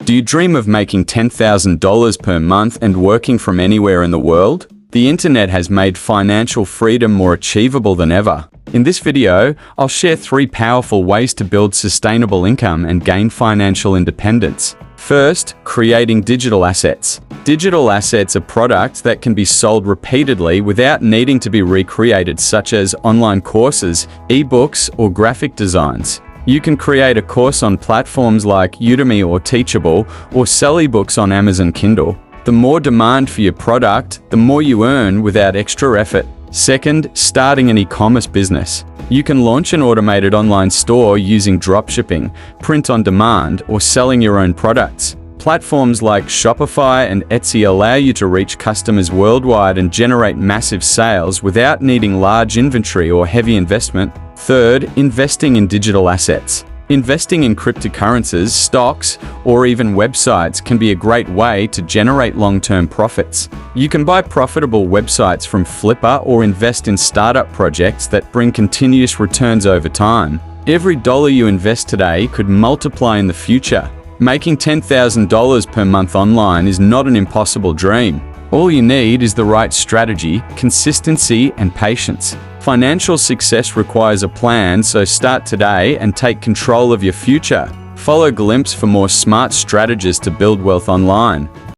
Do you dream of making $10,000 per month and working from anywhere in the world? The internet has made financial freedom more achievable than ever. In this video, I'll share 3 powerful ways to build sustainable income and gain financial independence. First, creating digital assets. Digital assets are products that can be sold repeatedly without needing to be recreated, such as online courses, ebooks, or graphic designs. You can create a course on platforms like Udemy or Teachable, or sell ebooks on Amazon Kindle. The more demand for your product, the more you earn without extra effort. Second, starting an e-commerce business. You can launch an automated online store using dropshipping, print on demand, or selling your own products. Platforms like Shopify and Etsy allow you to reach customers worldwide and generate massive sales without needing large inventory or heavy investment. Third, investing in digital assets. Investing in cryptocurrencies, stocks, or even websites can be a great way to generate long-term profits. You can buy profitable websites from Flippa or invest in startup projects that bring continuous returns over time. Every dollar you invest today could multiply in the future. Making $10,000 per month online is not an impossible dream. All you need is the right strategy, consistency, and patience. Financial success requires a plan, so start today and take control of your future. Follow Glimpse for more smart strategies to build wealth online.